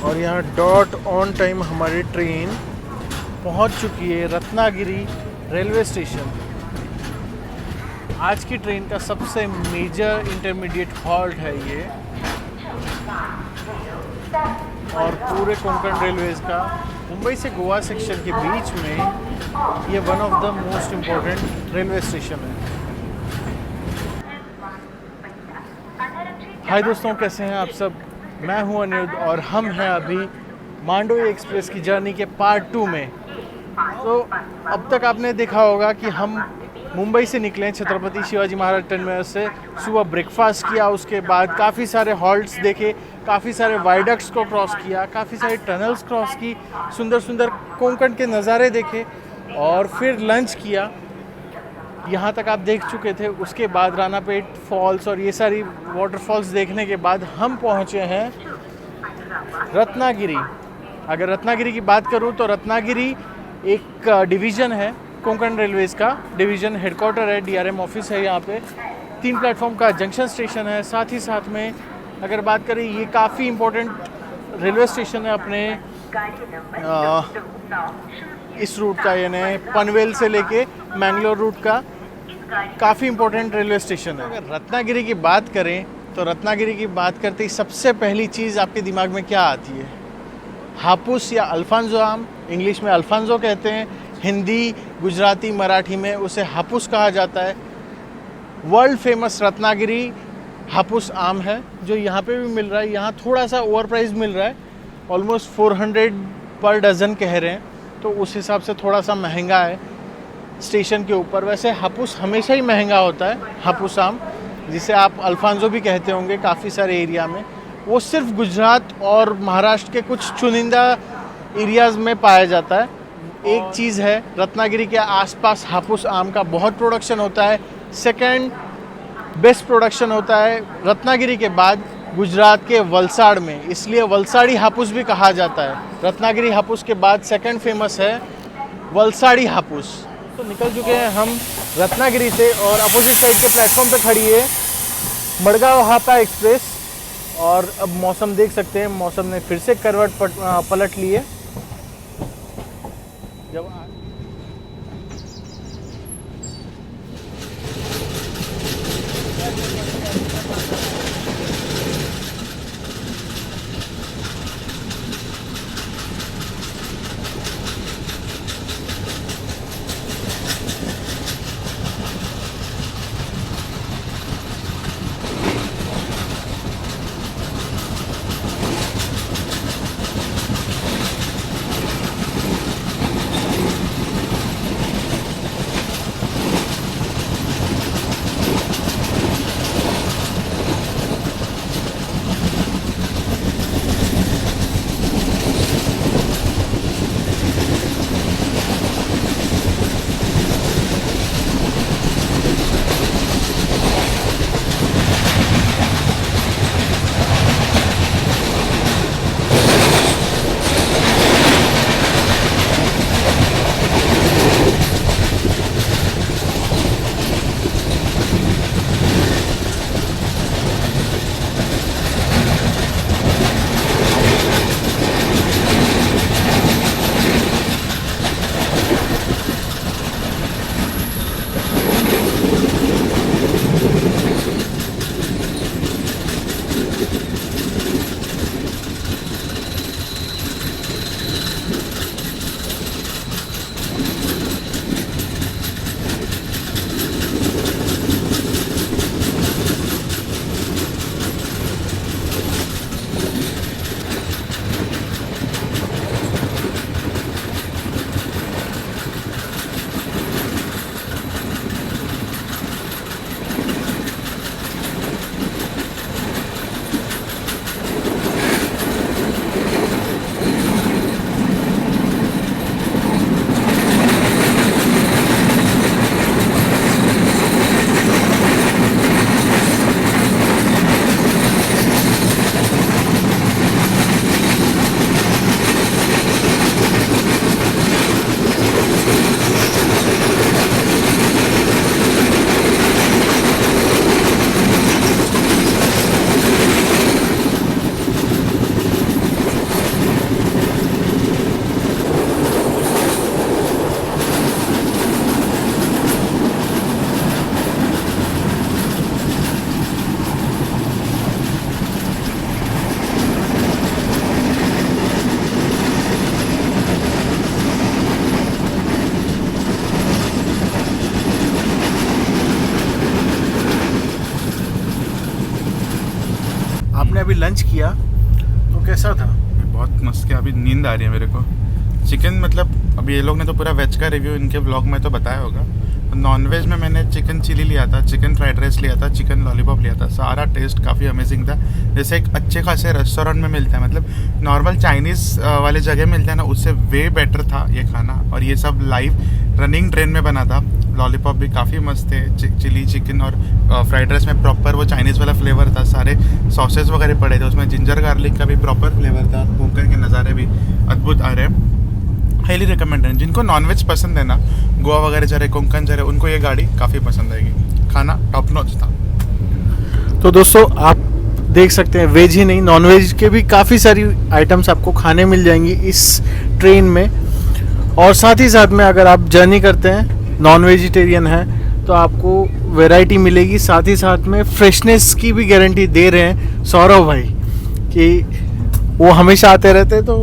और यहाँ dot on time हमारी ट्रेन पहुँच चुकी है रत्नागिरी रेलवे स्टेशन। आज की ट्रेन का सबसे मेजर इंटरमीडिएट हॉल्ट है ये, और पूरे कोंकण रेलवेज़ का मुंबई से गोवा सेक्शन के बीच में ये one of the most important railway station है। हाय दोस्तों, कैसे हैं आप सब? मैं हूं अनिरुद्ध और हम हैं अभी मांडवी एक्सप्रेस की जर्नी के पार्ट 2 में। तो अब तक आपने देखा होगा कि हम मुंबई से निकले छत्रपति शिवाजी महाराज टर्मिनस से, सुबह ब्रेकफास्ट किया, उसके बाद काफ़ी सारे हॉल्ट्स देखे, काफ़ी सारे वाइडक्ट्स को क्रॉस किया, काफ़ी सारे टनल्स क्रॉस की, सुंदर सुंदर कोंकण के नज़ारे देखे और फिर लंच किया। यहाँ तक आप देख चुके थे। उसके बाद रानापेट फॉल्स और ये सारी वाटरफॉल्स देखने के बाद हम पहुँचे हैं रत्नागिरी। अगर रत्नागिरी की बात करूँ तो रत्नागिरी एक डिवीज़न है, कोंकण रेलवेज़ का डिवीज़न हेडक्वार्टर है, डीआरएम ऑफिस है यहाँ पे। 3 प्लेटफॉर्म का जंक्शन स्टेशन है। साथ ही साथ में अगर बात करें, ये काफ़ी इम्पोर्टेंट रेलवे स्टेशन है अपने इस रूट का, यानी पनवेल से लेके मैंगलोर रूट का काफ़ी इम्पोर्टेंट रेलवे स्टेशन है। अगर रत्नागिरी की बात करें तो रत्नागिरी की बात करते ही सबसे पहली चीज़ आपके दिमाग में क्या आती है? हापुस या अल्फांजो आम, इंग्लिश में अल्फांजो कहते हैं, हिंदी, गुजराती, मराठी में उसे हापुस कहा जाता है। वर्ल्ड फेमस रत्नागिरी हापुस आम है जो यहाँ पे भी मिल रहा है। यहाँ थोड़ा सा ओवर प्राइस मिल रहा है, ऑलमोस्ट 400 पर डज़न कह रहे हैं, तो उस हिसाब से थोड़ा सा महंगा है स्टेशन के ऊपर। वैसे हापुस हमेशा ही महंगा होता है, हापुस आम जिसे आप अल्फांजो भी कहते होंगे काफ़ी सारे एरिया में। वो सिर्फ गुजरात और महाराष्ट्र के कुछ चुनिंदा एरियाज़ में पाया जाता है। एक चीज़ है, रत्नागिरी के आसपास हापुस आम का बहुत प्रोडक्शन होता है। सेकंड बेस्ट प्रोडक्शन होता है रत्नागिरी के बाद गुजरात के वलसाड़ में, इसलिए वलसाड़ी हापुस भी कहा जाता है। रत्नागिरी हापुस के बाद सेकंड फेमस है वलसाड़ी हापुस। तो निकल चुके हैं हम रत्नागिरी से और अपोजिट साइड के प्लेटफॉर्म पे खड़ी है मडगांव हापा एक्सप्रेस। और अब मौसम देख सकते हैं, मौसम ने फिर से करवट पलट ली है। जब अभी लंच किया तो कैसा था? बहुत मस्त किया, अभी नींद आ रही है मेरे को। चिकन मतलब अभी ये लोग ने तो पूरा वेज का रिव्यू इनके व्लॉग में तो बताया होगा। नॉन वेज में मैंने चिकन चिली लिया था, चिकन फ्राइड राइस लिया था, चिकन लॉलीपॉप लिया था। सारा टेस्ट काफ़ी अमेजिंग था, जैसे एक अच्छे खासे रेस्टोरेंट में मिलता है, मतलब नॉर्मल चाइनीज़ वाले जगह मिलता है ना, उससे वे बेटर था ये खाना। और ये सब लाइव रनिंग ट्रेन में बना था। लॉलीपॉप भी काफ़ी मस्त थे, चिली चिकन और फ्राइड राइस में प्रॉपर वो चाइनीज़ वाला फ्लेवर था। सारे सॉसेस वगैरह पड़े थे उसमें, जिंजर गार्लिक का भी प्रॉपर फ्लेवर था। कोंकण के नज़ारे भी अद्भुत आ रहे हैं। हाईली रिकमेंड है जिनको नॉनवेज पसंद है ना, गोवा वगैरह जा रहे, कोंकण जा रहे, उनको ये गाड़ी काफ़ी पसंद आएगी। खाना टॉप नॉच था। तो दोस्तों आप देख सकते हैं वेज ही नहीं नॉन वेज के भी काफ़ी सारी आइटम्स आपको खाने मिल जाएंगी इस ट्रेन में। और साथ ही साथ में अगर आप जर्नी करते हैं नॉन वेजिटेरियन हैं तो आपको वैरायटी मिलेगी। साथ ही साथ में फ्रेशनेस की भी गारंटी दे रहे हैं सौरभ भाई कि वो हमेशा आते रहते हैं, तो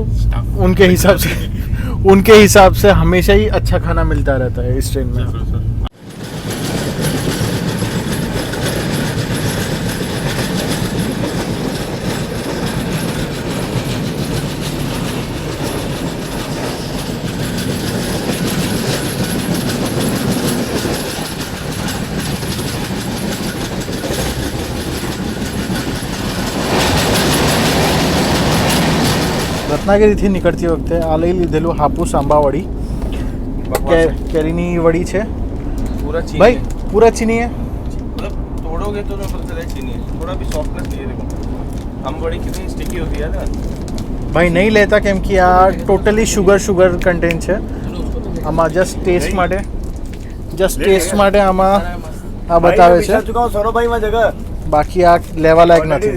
उनके हिसाब से हमेशा ही अच्छा खाना मिलता रहता है इस ट्रेन में। રત્નાગીરીથી નીકળતી વખતે આ લઈ લીધેલું હાપુસ આંબાવડી કેરીની વડી છે पूरा चीनी भाई, है। पूरा चीनी है। मतलब तोड़ोगे तो ना पता चले चीनी है, थोड़ा भी सॉफ्टनेस नहीं है। देखो हम बड़ी कितनी स्टिकी होती है ना। ભાઈ નહીં લેતા કેમ કે આ ટોટલી શુગર કન્ટેન્ટ છે આમાં। જસ્ટ ટેસ્ટ માટે આમાં આ બતાવે છે, બાકી આ લેવા લાયક નથી।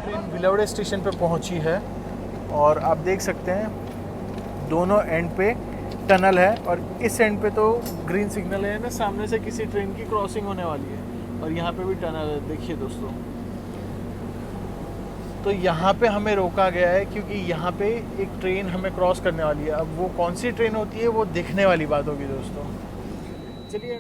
ट्रेन भिलवड़े स्टेशन पे पहुंची है और आप देख सकते हैं दोनों एंड पे टनल है और इस एंड पे तो ग्रीन सिग्नल है ना, सामने से किसी ट्रेन की क्रॉसिंग होने वाली है और यहाँ पे भी टनल है। देखिए दोस्तों, तो यहाँ पे हमें रोका गया है क्योंकि यहाँ पे एक ट्रेन हमें क्रॉस करने वाली है। अब वो कौन सी ट्रेन होती है वो देखने वाली बात होगी दोस्तों। चलिए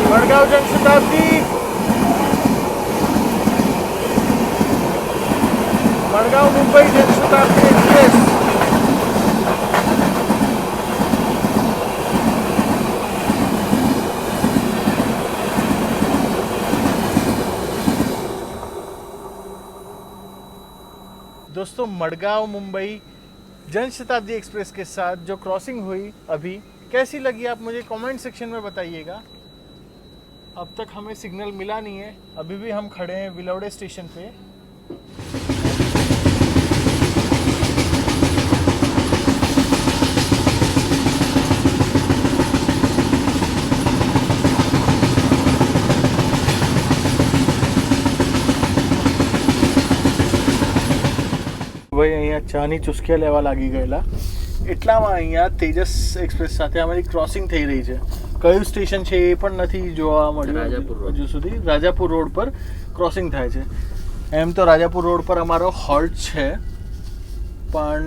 मडगांव जनशताब्दी, मडगांव मुंबई जनशताब्दी एक्सप्रेस। दोस्तों मडगांव मुंबई जनशताब्दी एक्सप्रेस के साथ जो क्रॉसिंग हुई अभी कैसी लगी आप मुझे कमेंट सेक्शन में बताइएगा। अब तक हमें सिग्नल मिला नहीं है, अभी भी हम खड़े हैं भिलवड़े स्टेशन पे। ભાઈ અહીંયા ચાની ચુસ્કિયા લેવા લાગી ગયેલા, એટલામાં અહીંયા તેજસ એક્સપ્રેસ સાથે અમારી ક્રોસિંગ થઈ રહી છે। કયું સ્ટેશન છે એ પણ નથી જોવા મળ્યું હજુ સુધી। રાજાપુર રોડ પર ક્રોસિંગ થાય છે। એમ તો રાજાપુર રોડ પર અમારો હોલ્ટ છે પણ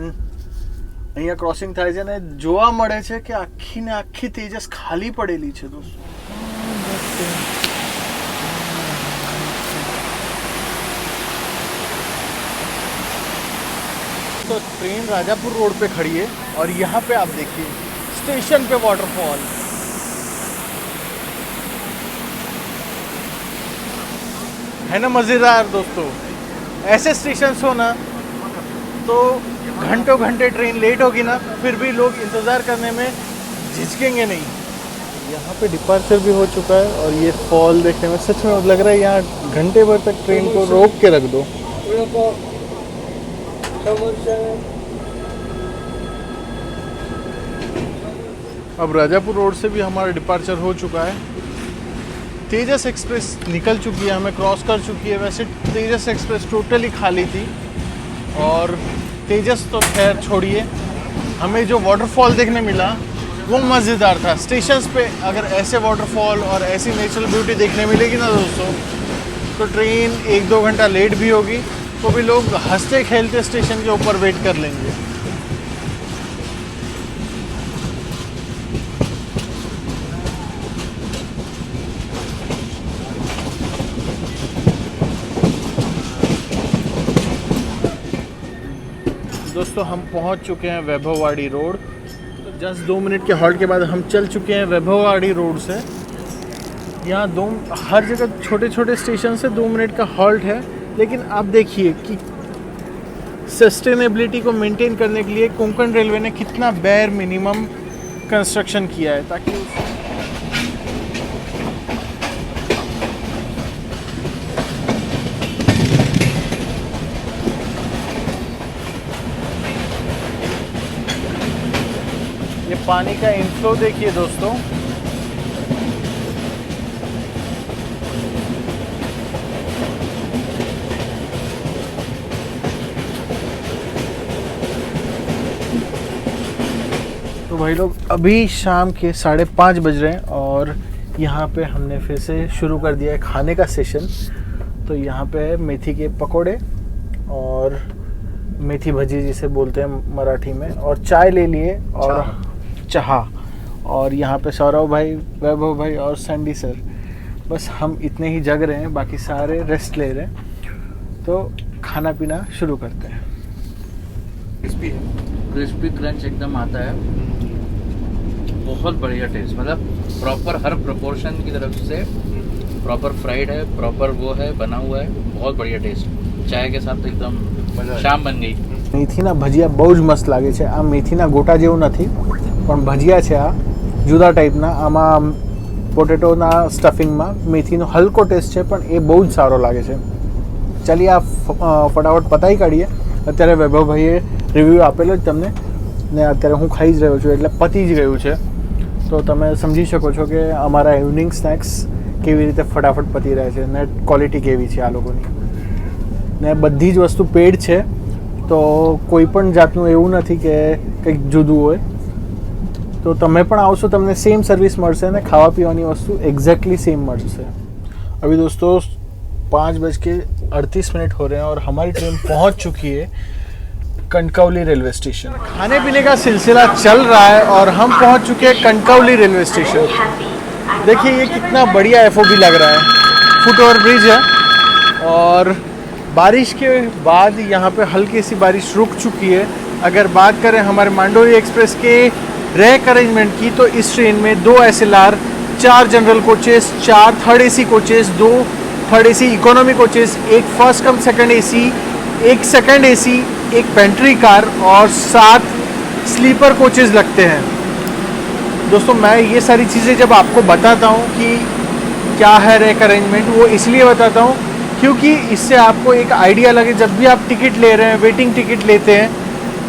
અહીંયા ક્રોસિંગ થાય છે ને જોવા મળે છે કે આખી ને આખી તેજસ ખાલી પડેલી છે દોસ્તો। तो ट्रेन राजापुर रोड पे खड़ी है और यहाँ पे आप देखिए स्टेशन पे वाटरफॉल। है ना मज़ेदार दोस्तों। ऐसे स्टेशन हो ना तो घंटों घंटे ट्रेन लेट होगी ना, फिर भी लोग इंतज़ार करने में झिझकेंगे नहीं। यहाँ पे डिपार्चर भी हो चुका है और ये फॉल देखने में सच में लग रहा है यहाँ घंटे भर तक ट्रेन को रोक के रख दो। अब राजापुर रोड से भी हमारा डिपार्चर हो चुका है। तेजस एक्सप्रेस निकल चुकी है, हमें क्रॉस कर चुकी है। वैसे तेजस एक्सप्रेस टोटली खाली थी और तेजस तो खैर छोड़िए, हमें जो वाटरफॉल देखने मिला वो मज़ेदार था। स्टेशंस पे अगर ऐसे वाटरफॉल और ऐसी नेचुरल ब्यूटी देखने मिलेगी ना दोस्तों, तो ट्रेन 1-2 घंटा लेट भी होगी तो भी लोग हंसते खेलते स्टेशन के ऊपर वेट कर लेंगे। दोस्तों हम पहुंच चुके हैं वैभववाड़ी रोड। तो जस्ट 2 मिनट के हॉल्ट के बाद हम चल चुके हैं वैभववाड़ी रोड से। यहाँ हर जगह छोटे छोटे स्टेशन से 2 मिनट का हॉल्ट है, लेकिन आप देखिए कि सस्टेनेबिलिटी को मेंटेन करने के लिए कोंकण रेलवे ने कितना बेयर मिनिमम कंस्ट्रक्शन किया है ताकि ये पानी का इनफ्लो देखिए दोस्तों। तो भाई लोग अभी शाम के 5:30 बज रहे हैं और यहाँ पे हमने फिर से शुरू कर दिया है खाने का सेशन। तो यहाँ पे है मेथी के पकोड़े और मेथी भजी जिसे बोलते हैं मराठी में, और चाय ले लिए और चाह। और यहाँ पे सौरव भाई, वैभव भाई और सैंडी सर, बस हम इतने ही जग रहे हैं, बाकी सारे रेस्ट ले रहे हैं। तो खाना पीना शुरू करते हैं। क्रिस्पी क्रंच एकदम आता है, बहुत बढ़िया टेस्ट, मतलब प्रॉपर हर प्रोपोर्शन की तरफ से प्रॉपर फ्राइड है, प्रॉपर वो है बना हुआ है, बहुत बढ़िया टेस्ट। चाय के साथ तो एकदम शाम बन गई। मेथीना ભજીયા બહુ જ મસ્ત લાગે છે। આ મેથીના ગોટા જેવું નથી પણ ભજીયા છે, આ જુદા ટાઈપના। આમાં પોટેટોના સ્ટફિંગમાં મેથીનો હલકો ટેસ્ટ છે પણ એ બહુ જ સારો લાગે છે। ચાલી આ ફટાફટ પતાવી કાઢીએ। અત્યારે વૈભવભાઈએ રિવ્યૂ આપેલો જ તમને ને અત્યારે હું ખાઈ જ રહ્યો છું એટલે પતી જ ગયું છે। તો તમે સમજી શકો છો કે અમારા ઇવનિંગ સ્નેક્સ કેવી રીતે ફટાફટ પતી રહે છે ને ક્વોલિટી કેવી છે આ લોકોની। ને બધી જ વસ્તુ પેડ છે, તો કોઈ પણ જાતનું એવું નથી કે કંઈક જુદું હોય। તો તમે પણ આવશો તમને સેમ સર્વિસ મળશે ને ખાવા પીવાની વસ્તુ એક્ઝેક્ટલી સેમ મળશે। अभी दोस्तों 5:38 हो रहे हैं और हमारी ट्रेन पहुंच चुकी है कनकौली रेलवे स्टेशन। खाने पीने का सिलसिला चल रहा है और हम पहुंच चुके हैं कनकौली रेलवे स्टेशन। देखिए ये कितना बढ़िया एफओबी लग रहा है, फुट ओवर ब्रिज है और बारिश के बाद यहाँ पे हल्की सी बारिश रुक चुकी है। अगर बात करें हमारे मांडोली एक्सप्रेस के रैक अरेंजमेंट की, तो इस ट्रेन में 2 SLR, 4 general coaches, 4 third AC coaches, 2 third AC economy coaches, एक फर्स्ट कम सेकंड AC, एक सेकंड AC, एक पेंट्री कार और 7 स्लीपर कोचेस लगते हैं। दोस्तों मैं ये सारी चीज़ें जब आपको बताता हूँ कि क्या है रैक अरेंजमेंट, वो इसलिए बताता हूँ क्योंकि इससे आपको एक आइडिया लगे। जब भी आप टिकट ले रहे हैं, वेटिंग टिकट लेते हैं,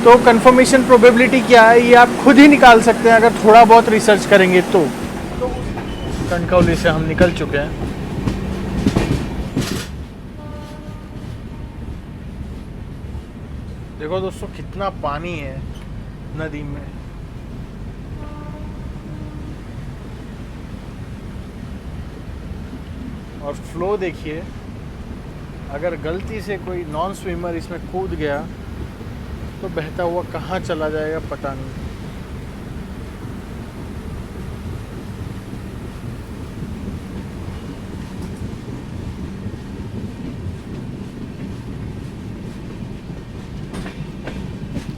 तो कंफर्मेशन प्रोबेबिलिटी क्या है ये आप खुद ही निकाल सकते हैं अगर थोड़ा बहुत रिसर्च करेंगे तो। कनकौली से हम निकल चुके हैं। देखो दोस्तों कितना पानी है नदी में। और फ्लो देखिए, अगर गलती से कोई नॉन स्विमर इसमें कूद गया तो बहता हुआ कहाँ चला जाएगा पता नहीं।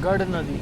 गढ़ नदी,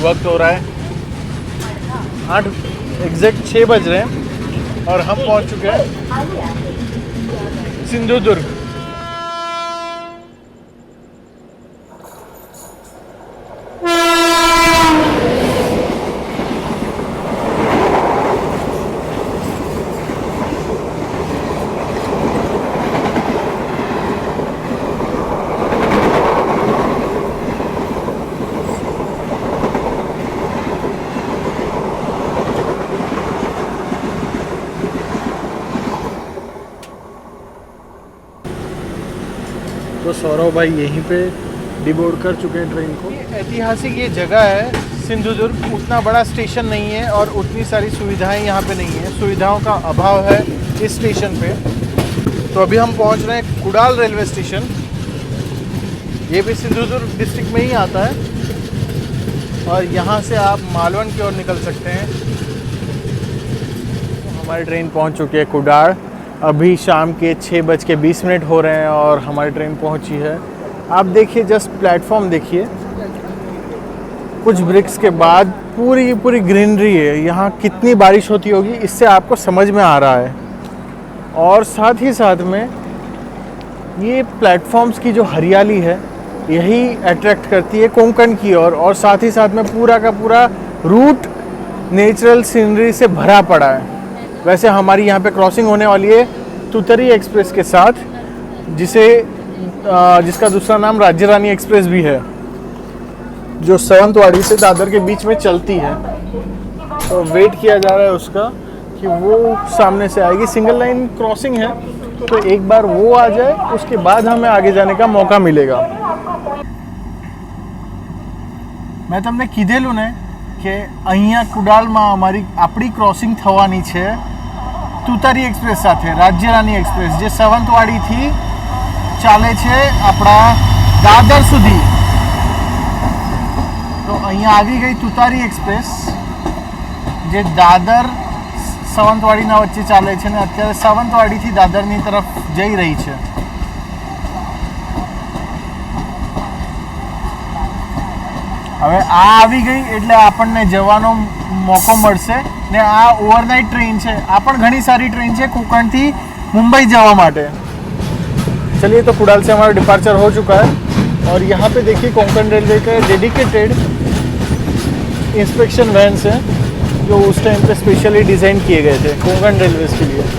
वक्त हो रहा है 8 एग्जैक्ट 6 बज रहे हैं और हम पहुंच चुके हैं सिंधुदुर्ग। तो सौरभ भाई यहीं पे डिबोर्ड कर चुके हैं ट्रेन को। ऐतिहासिक ये जगह है सिंधुदुर्ग, उतना बड़ा स्टेशन नहीं है और उतनी सारी सुविधाएं यहाँ पे नहीं है, सुविधाओं का अभाव है इस स्टेशन पे। तो अभी हम पहुँच रहे हैं कुडाल रेलवे स्टेशन, ये भी सिंधुदुर्ग डिस्ट्रिक्ट में ही आता है और यहाँ से आप मालवण की ओर निकल सकते हैं। तो हमारी ट्रेन पहुँच चुकी है कुडाल। अभी शाम के 6:20 हो रहे हैं और हमारी ट्रेन पहुंची है। आप देखिए, जस्ट प्लेटफॉर्म देखिए, कुछ ब्रिक्स के बाद पूरी की पूरी ग्रीनरी है। यहाँ कितनी बारिश होती होगी इससे आपको समझ में आ रहा है। और साथ ही साथ में ये प्लेटफॉर्म्स की जो हरियाली है यही अट्रैक्ट करती है कोंकण की ओर। और साथ ही साथ में पूरा का पूरा रूट नेचुरल सीनरी से भरा पड़ा है। वैसे हमारी यहाँ पे क्रॉसिंग होने वाली है तुतरी एक्सप्रेस के साथ, जिसका दूसरा नाम राज्य रानी एक्सप्रेस भी है, जो सावंतवाड़ी से दादर के बीच में चलती है। तो वेट किया जा रहा है उसका कि वो सामने से आएगी। सिंगल लाइन क्रॉसिंग है, तो एक बार वो आ जाए उसके बाद हमें आगे जाने का मौका मिलेगा। मैं તમને કીધેલું ને કે અહીંયા કુડાલમાં આપણી ક્રોસિંગ થવાની છે તુતારી એક્સપ્રેસ સાથે, રાજ્ય રાની એક્સપ્રેસ, જે સાવંતવાડીથી ચાલે છે આપણા દાદર સુધી। તો અહીંયા આવી ગઈ તુતારી એક્સપ્રેસ, જે દાદર સાવંતવાડીના વચ્ચે ચાલે છે ને અત્યારે સાવંતવાડીથી દાદરની તરફ જઈ રહી છે। હવે આ આવી ગઈ એટલે આપણને જવાનો મોકો મળશે ને આ ઓવરનાઇટ ટ્રેન છે। આ પણ ઘણી સારી ટ્રેન છે કોંકણથી મુંબઈ જવા માટે। चलिए, तो कुडाल से हमारा डिपार्चर हो चुका है और यहाँ पे देखिए कोंकण रेलवे के डेडिकेटेड इंस्पेक्शन वैन्स हैं जो उस टाइम पे स्पेशली डिज़ाइन किए गए थे कोंकण रेलवेज़ के लिए।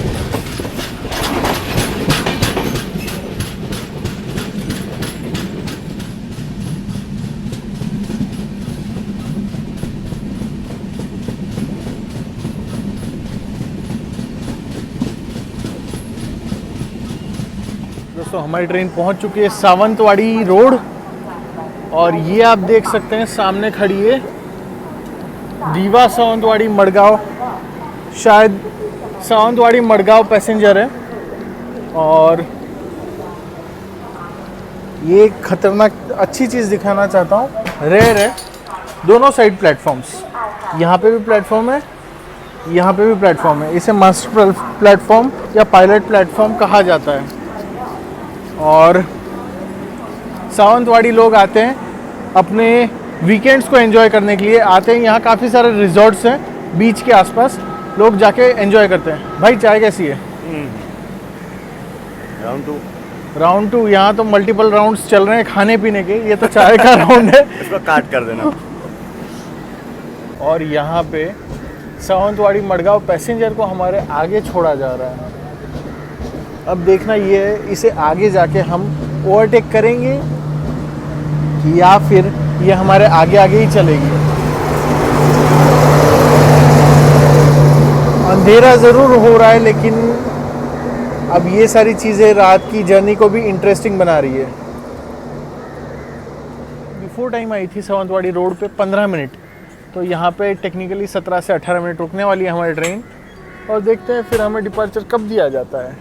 दोस्तों, हमारी ट्रेन पहुंच चुकी है सावंतवाड़ी रोड और ये आप देख सकते हैं सामने खड़ी है रीवा सावंतवाड़ी मडगांव, शायद सावंतवाड़ी मडगांव पैसेंजर है। और ये खतरनाक अच्छी चीज़ दिखाना चाहता हूँ, रेयर है, दोनों साइड प्लेटफॉर्म्स, यहाँ पे भी प्लेटफॉर्म है, यहाँ पे भी प्लेटफॉर्म है। इसे मास्टर प्लेटफॉर्म या पायलट प्लेटफॉर्म कहा जाता है। और सावंतवाड़ी लोग आते हैं अपने वीकेंड्स को एंजॉय करने के लिए आते हैं। यहाँ काफ़ी सारे रिजॉर्ट्स हैं बीच के आसपास, लोग जाके एंजॉय करते हैं। भाई, चाय कैसी है? Round to. यहाँ तो मल्टीपल राउंड्स चल रहे हैं खाने पीने के, ये तो चाय का राउंड है। इसको काट कर देना। और यहाँ पे सावंतवाड़ी मडगांव पैसेंजर को हमारे आगे छोड़ा जा रहा है। अब देखना ये है, इसे आगे जाके हम ओवरटेक करेंगे या फिर ये हमारे आगे आगे ही चलेगी। अंधेरा ज़रूर हो रहा है लेकिन अब ये सारी चीज़ें रात की जर्नी को भी इंटरेस्टिंग बना रही है। बिफोर टाइम आई थी सावंतवाड़ी रोड पे 15 मिनट, तो यहाँ पे टेक्निकली 17 से 18 मिनट रुकने वाली है हमारी ट्रेन। और देखते हैं फिर हमें डिपार्चर कब दिया जाता है।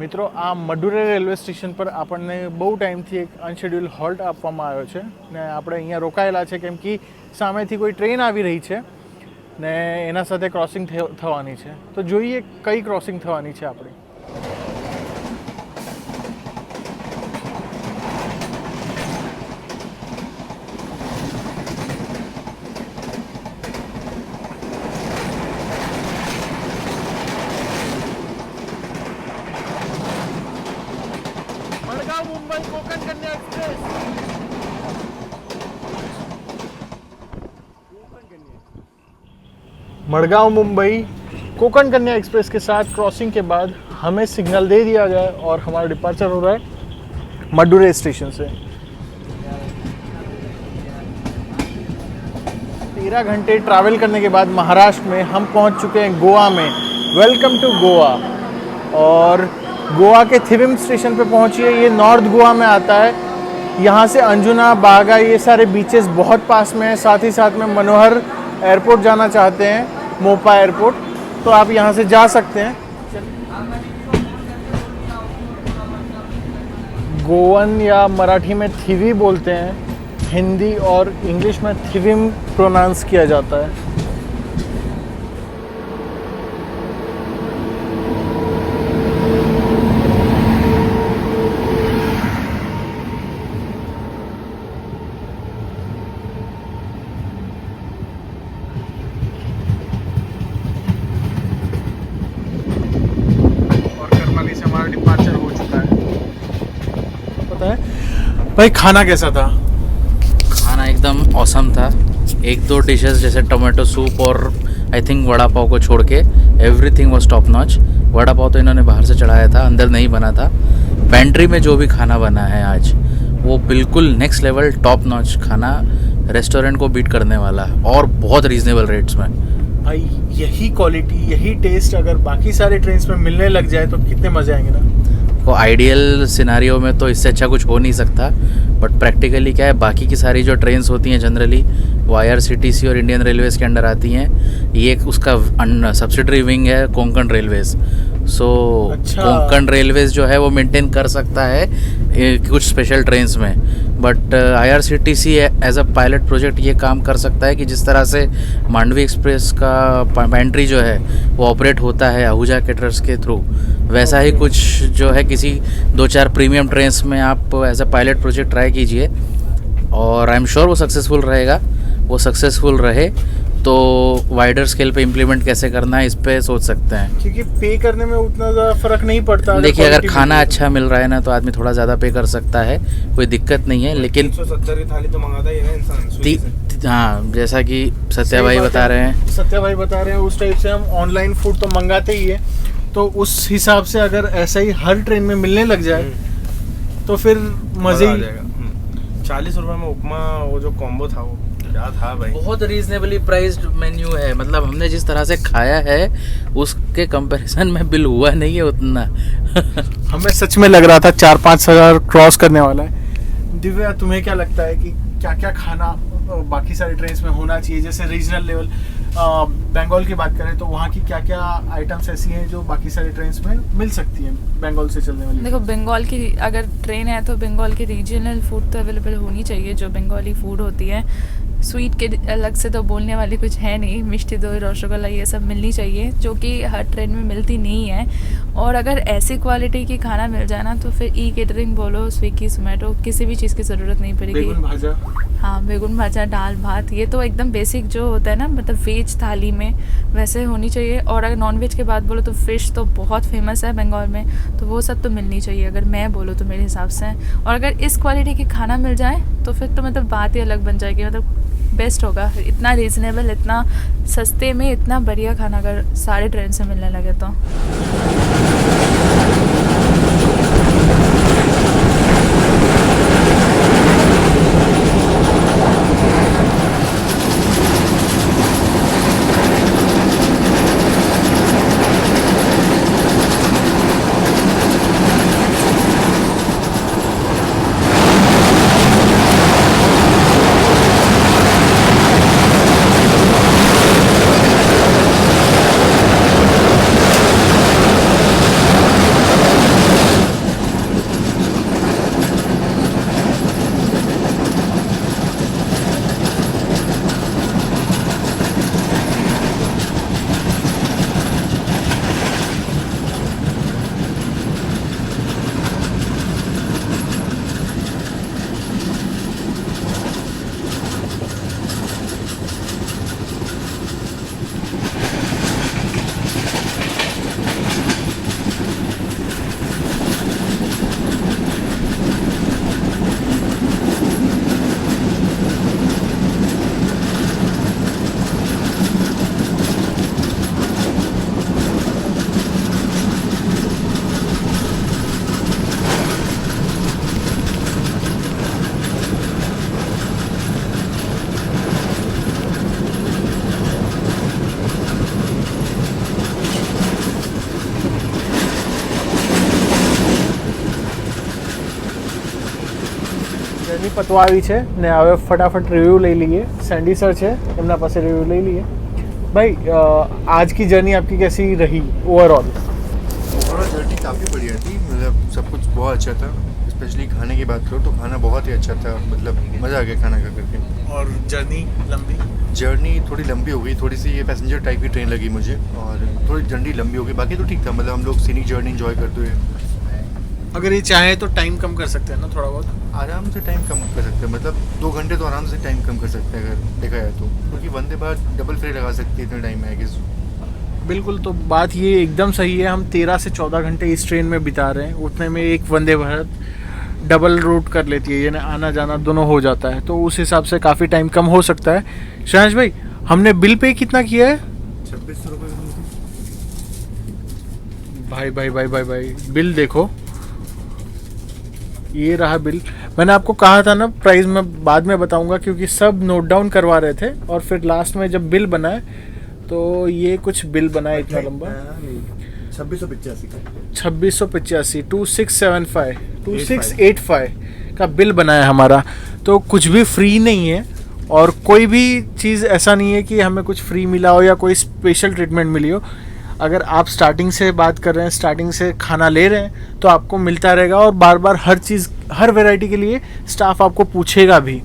મિત્રો, આ મડુરે રેલવે સ્ટેશન પર આપણને બહુ ટાઈમથી એક અનશેડ્યુલ હોલ્ટ આપવામાં આવ્યો છે ને આપણે અહીંયા રોકાયેલા છે કેમ કે સામેથી કોઈ ટ્રેન આવી રહી છે ને એના સાથે ક્રોસિંગ થવાની છે। તો જોઈએ કઈ ક્રોસિંગ થવાની છે આપણી। मुंबई कोकण कन्या एक्सप्रेस। मड़गांव मुंबई कोकण कन्या एक्सप्रेस के साथ क्रॉसिंग के बाद हमें सिग्नल दे दिया गया और हमारा डिपार्चर हो रहा है मडुरै स्टेशन से। 13 घंटे ट्रैवल करने के बाद महाराष्ट्र में हम पहुंच चुके हैं गोवा में। Welcome to Goa. और गोवा के थिविम स्टेशन पे पहुंचिए, ये नॉर्थ गोवा में आता है। यहाँ से अंजुना, बागा, ये सारे बीचेस बहुत पास में हैं। साथ ही साथ में मनोहर एयरपोर्ट जाना चाहते हैं, मोपा एयरपोर्ट, तो आप यहाँ से जा सकते हैं। गोवन या मराठी में थिवी बोलते हैं, हिंदी और इंग्लिश में थिविम प्रोनाउंस किया जाता है। डिपार्चर हो चुका है। पता है भाई खाना कैसा था? खाना एकदम औसम था। 1-2 डिशेस जैसे टोमेटो सूप और आई थिंक वड़ा पाव को छोड़ के everything was top notch. Vada pav तो इन्होंने बाहर से चढ़ाया था, अंदर नहीं बना था। पेंट्री में जो भी खाना बना है आज वो बिल्कुल नेक्स्ट लेवल टॉप नॉच खाना, रेस्टोरेंट को बीट करने वाला और बहुत रीजनेबल रेट्स में। भाई यही क्वालिटी, यही टेस्ट अगर बाकी सारे ट्रेन्स में मिलने लग जाए तो कितने मजे आएंगे ना। तो आइडियल सिनारियो में तो इससे अच्छा कुछ हो नहीं सकता, बट प्रैक्टिकली क्या है, बाकी की सारी जो ट्रेन्स होती हैं जनरली वो IRCTC और इंडियन रेलवेज़ के अंडर आती हैं। ये उसका सब्सिडरी विंग है कोंकण रेलवेज़। सो अच्छा। कोंकण रेलवेज़ जो है वो मेंटेन कर सकता है कुछ स्पेशल ट्रेन्स में, but IRCTC as a pilot project ये काम कर सकता है कि जिस तरह से मांडवी एक्सप्रेस का पेंट्री जो है वो ऑपरेट होता है आहूजा कैटरर्स के थ्रू, वैसा ही कुछ जो है किसी 2-4 प्रीमियम ट्रेन्स में आप as a pilot project try कीजिए और आई एम श्योर वो सक्सेसफुल रहेगा। वो सक्सेसफुल रहे तो वाइडर स्केल पे इम्प्लीमेंट कैसे करना है इस पे सोच सकते हैं, क्योंकि पे करने में उतना ज़्यादा फर्क नहीं पड़ता। देखिए अगर खाना अच्छा मिल रहा है ना तो आदमी थोड़ा ज़्यादा पे कर सकता है, कोई दिक्कत नहीं है। लेकिन 370 की थाली तो मंगाता ही है ना इंसान स्विगी से। हाँ, जैसा कि सत्या भाई बता रहे हैं, सत्या भाई बता रहे हैं उस टाइप से हम ऑनलाइन फूड तो मंगाते ही है, तो उस हिसाब से अगर ऐसा ही हर ट्रेन में मिलने लग जाए तो फिर मज़े ही। 40 रुपए में उपमा, वो जो कॉम्बो था वो क्या था भाई, बहुत रीजनेबली प्राइस्ड मेन्यू है। मतलब हमने जिस तरह से खाया है उसके कंपैरिजन में बिल हुआ नहीं है उतना। हमें सच में लग रहा था 4-5 हज़ार क्रॉस करने वाला है। दिव्या तुम्हें क्या लगता है कि क्या क्या खाना बाकी सारी ट्रेन्स में होना चाहिए? जैसे रीजनल लेवल बंगाल की बात करें तो वहाँ की क्या क्या आइटम्स ऐसी हैं जो बाकी सारी ट्रेन्स में मिल सकती हैं बंगाल से चलने वाली? देखो, बंगाल की अगर ट्रेन है तो बंगाल की रीजनल फूड तो अवेलेबल होनी चाहिए, जो बंगाली फूड होती है। स्वीट के अलग से तो बोलने वाली कुछ है नहीं, मिष्टी दही, रसगुल्ला, ये सब मिलनी चाहिए जो कि हर ट्रेन में मिलती नहीं है। और अगर ऐसी क्वालिटी की खाना मिल जाए ना तो फिर ई केटरिंग बोलो, स्विगी, जोमेटो, किसी भी चीज़ की ज़रूरत नहीं पड़ेगी। बेगुन भाजा, हाँ, बेगुन भाजा, दाल भात, ये तो एकदम बेसिक जो होता है ना, मतलब वेज थाली में वैसे होनी चाहिए। और अगर नॉन वेज की बात बोलो तो फ़िश तो बहुत फेमस है बंगाल में, तो वो सब तो मिलनी चाहिए अगर मैं बोलूँ तो मेरे हिसाब से। और अगर इस क्वालिटी की खाना मिल जाए तो फिर तो मतलब बात ही अलग बन जाएगी, मतलब बेस्ट होगा। इतना रीज़नेबल, इतना सस्ते में इतना बढ़िया खाना अगर सारे ट्रेन से मिलने लगे तो। જર્ની પતવા આવી છે ને હવે ફટાફટ રિવ્યૂ લઈ લઈએ. સેન્ડી સર છે, એમના પાસે રિવ્યૂ લઈ લઈએ. भाई आज की जर्नी आपकी कैसी रही ओवरऑल? ओवरऑल जर्नी काफ़ी बढ़िया थी, मतलब सब कुछ बहुत अच्छा था. स्पेशली खाने की बात करो तो खाना बहुत ही अच्छा था, मतलब मज़ा आ गया खाना खा करके. और जर्नी लंबी? जर्नी थोड़ी लंबी हो गई, थोड़ी सी ये पैसेंजर टाइप की ट्रेन लगी मुझे, और थोड़ी जर्नी लंबी हो गई. बाकी तो ठीक था, मतलब हम लोग सीनिक जर्नी इंजॉय करते हुए. अगर ये चाहे तो टाइम कम कर सकते हैं ना थोड़ा बहुत? आराम से टाइम कम कर सकते हैं, मतलब 2 घंटे तो आराम से टाइम कम कर सकते हैं अगर देखा जाए तो, क्योंकि वंदे भारत डबल फेयर लगा सकती है इतने टाइम में आई गेस. बिल्कुल, तो बात ये एकदम सही है. हम 13 से 14 घंटे इस ट्रेन में बिता रहे हैं, उतने में एक वंदे भारत डबल रूट कर लेती है, यानी आना जाना दोनों हो जाता है. तो उस हिसाब से काफ़ी टाइम कम हो सकता है. शहनाज भाई, हमने बिल पे कितना किया है? 2600 रुपये. भाई भाई भाई भाई भाई बिल देखो, ये रहा बिल. मैंने आपको कहा था ना प्राइस मैं बाद में बताऊंगा, क्योंकि सब नोट डाउन करवा रहे थे और फिर लास्ट में जब बिल बनाए तो ये कुछ बिल बनाए इतना लंबा. 2685 का 2685 2685 का बिल बनाया हमारा. तो कुछ भी फ्री नहीं है और कोई भी चीज़ ऐसा नहीं है कि हमें कुछ फ्री मिला हो या कोई स्पेशल ट्रीटमेंट मिली हो. अगर आप स्टार्टिंग से बात कर रहे हैं, स्टार्टिंग से खाना ले रहे हैं, तो आपको मिलता रहेगा और बार बार हर चीज़, हर वैरायटी के लिए स्टाफ आपको पूछेगा भी.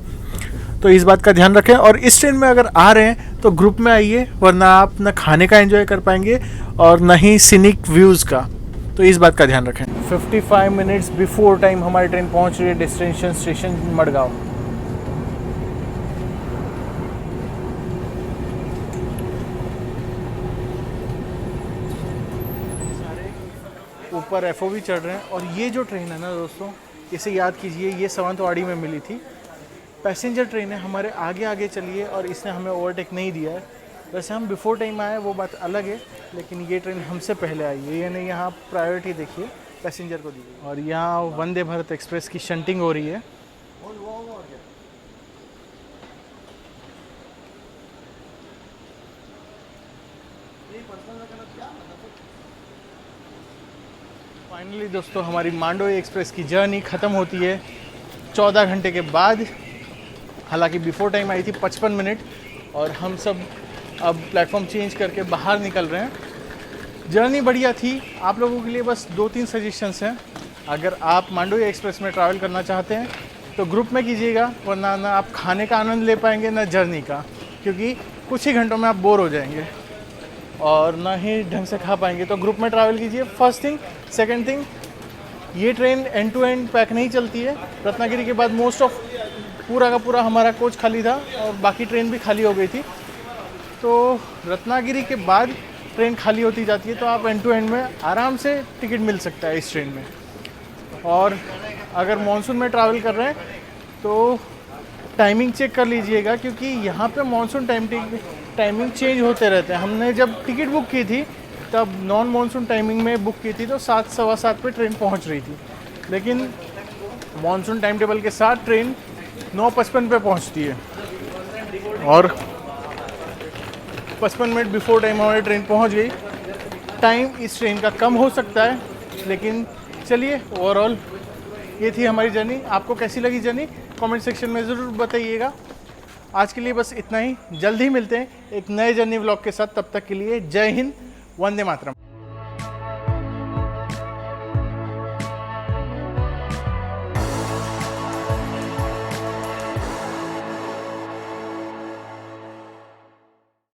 तो इस बात का ध्यान रखें. और इस ट्रेन में अगर आ रहे हैं तो ग्रुप में आइए, वरना आप न खाने का एंजॉय कर पाएंगे और न ही सीनिक व्यूज़ का. तो इस बात का ध्यान रखें. 55 मिनट्स बिफोर टाइम हमारी ट्रेन पहुंच रही है डेस्टिनेशन स्टेशन मडगांव. ऊपर FOV चढ़ रहे हैं. और ये जो ट्रेन है ना दोस्तों, इसे याद कीजिए, ये सावंतवाड़ी में मिली थी. पैसेंजर ट्रेन है, हमारे आगे आगे चलिए और इसने हमें ओवरटेक नहीं दिया है. वैसे हम बिफोर टाइम आए वो बात अलग है, लेकिन ये ट्रेन हमसे पहले आई है, यानी यहाँ प्रायोरिटी देखिए पैसेंजर को दी. और यहाँ वंदे भारत एक्सप्रेस की शंटिंग हो रही है. फाइनली दोस्तों हमारी मांडोई एक्सप्रेस की जर्नी ख़त्म होती है 14 घंटे के बाद. हालांकि बिफोर टाइम आई थी 55 मिनट और हम सब अब प्लेटफॉर्म चेंज करके बाहर निकल रहे हैं. जर्नी बढ़िया थी. आप लोगों के लिए बस 2-3 सजेशंस हैं. अगर आप मांडोई एक्सप्रेस में ट्रैवल करना चाहते हैं तो ग्रुप में कीजिएगा, वरना ना आप खाने का आनंद ले पाएंगे ना जर्नी का, क्योंकि कुछ ही घंटों में आप बोर हो जाएंगे और ना ही ढंग से खा पाएंगे. तो ग्रुप में ट्रैवल कीजिए, फर्स्ट थिंग. सेकंड थिंग, ये train end to end pack नहीं चलती है. रत्नागिरी के बाद मोस्ट ऑफ पूरा का पूरा हमारा कोच खाली था और बाकी ट्रेन भी खाली हो गई थी. तो रत्नागिरी के बाद ट्रेन खाली होती जाती है, तो आप एंड टू एंड में आराम से टिकट मिल सकता है इस ट्रेन में. और अगर मानसून में ट्रैवल कर रहे हैं तो टाइमिंग चेक कर लीजिएगा, क्योंकि यहाँ पे मानसून टाइमिंग चेंज होते रहते हैं. हमने जब टिकट बुक की थी तब नॉन मानसून टाइमिंग में बुक की थी, तो 7 सवा 7 पे ट्रेन पहुँच रही थी. लेकिन मानसून टाइम टेबल के साथ ट्रेन 9:55 पे पहुँचती है और 55 मिनट बिफोर टाइम हमारी ट्रेन पहुँच गई. टाइम इस ट्रेन का कम हो सकता है, लेकिन चलिए ओवरऑल ये थी हमारी जर्नी. आपको कैसी लगी जर्नी कमेंट सेक्शन में ज़रूर बताइएगा. आज के लिए बस इतना ही. जल्द ही मिलते हैं एक नए जर्नी व्लॉग के साथ. तब तक के लिए जय हिंद, वंदे मातरम.